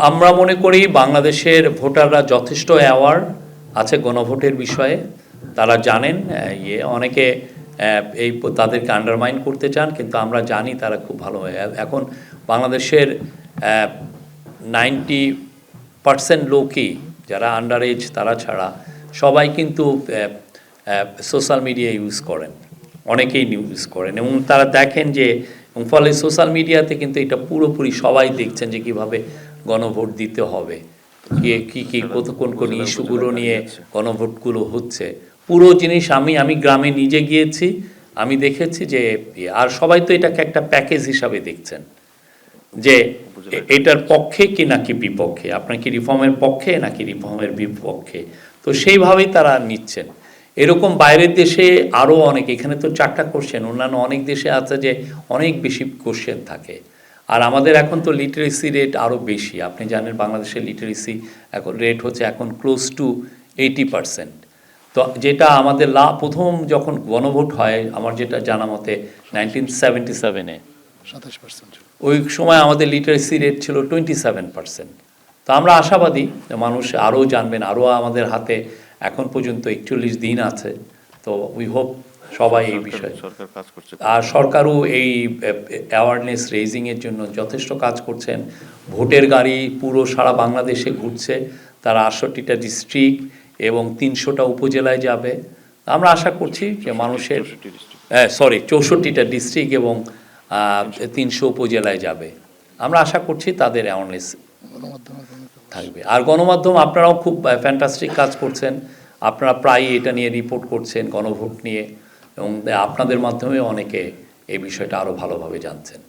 আমরা মনে করি বাংলাদেশের ভোটাররা যথেষ্ট অ্যাওয়ার আছে গণভোটের বিষয়ে। তারা জানেন, অনেকে এই তাদেরকে আন্ডারমাইন করতে চান, কিন্তু আমরা জানি তারা খুব ভালো হয়। এখন বাংলাদেশের 90% লোকই যারা আন্ডার এজ তারা ছাড়া সবাই কিন্তু সোশ্যাল মিডিয়া ইউজ করেন, অনেকেই ইউজ করেন, এবং তারা দেখেন যে ফলে সোশ্যাল মিডিয়াতে কিন্তু এটা পুরোপুরি সবাই দেখছেন যে কীভাবে গণভোট দিতে হবে, কী কোন ইস্যুগুলো নিয়ে গণভোটগুলো হচ্ছে। পুরো জিনিস আমি গ্রামে নিজে গিয়েছি, আমি দেখেছি যে আর সবাই তো এটাকে একটা প্যাকেজ হিসাবে দেখছেন যে এটার পক্ষে কি নাকি বিপক্ষে, আপনার কি রিফর্মের পক্ষে নাকি রিফর্মের বিপক্ষে, তো সেইভাবেই তারা নিচ্ছেন। এরকম বাইরের দেশে আরও অনেক, এখানে তো 4টা কোশ্চেন, অন্যান্য অনেক দেশে আছে যে অনেক বেশি কোশ্চেন থাকে। আর আমাদের এখন তো লিটারেসি রেট আরও বেশি। আপনি জানেন বাংলাদেশের লিটারেসি এখন রেট হচ্ছে এখন ক্লোজ টু 80%। তো যেটা আমাদের প্রথম যখন গণভোট হয়, আমার যেটা জানা মতে 1977-এ 27%, ওই সময় আমাদের লিটারেসি রেট ছিল 27%। তো আমরা আশাবাদী যে মানুষ আরও জানবেন, আরও আমাদের হাতে এখন পর্যন্ত 41 দিন আছে। তো উই হোপ সবাই এই বিষয়ে, আর সরকারও এই অ্যাওয়ারনেস রেইজিংয়ের জন্য যথেষ্ট কাজ করছেন। ভোটের গাড়ি পুরো সারা বাংলাদেশে ঘুরছে, তারা 68টা ডিস্ট্রিক্ট এবং 300টা উপজেলায় যাবে। আমরা আশা করছি যে মানুষের 64টা ডিস্ট্রিক্ট এবং 300 উপজেলায় যাবে। আমরা আশা করছি তাদের অ্যাওয়ারনেস থাকবে। আর গণমাধ্যম আপনারাও খুব ফ্যান্টাস্টিক কাজ করছেন, আপনারা প্রায়ই এটা নিয়ে রিপোর্ট করছেন গণভোট নিয়ে, এবং আপনাদের মাধ্যমে অনেকে এই বিষয়টা আরও ভালোভাবে জানছেন।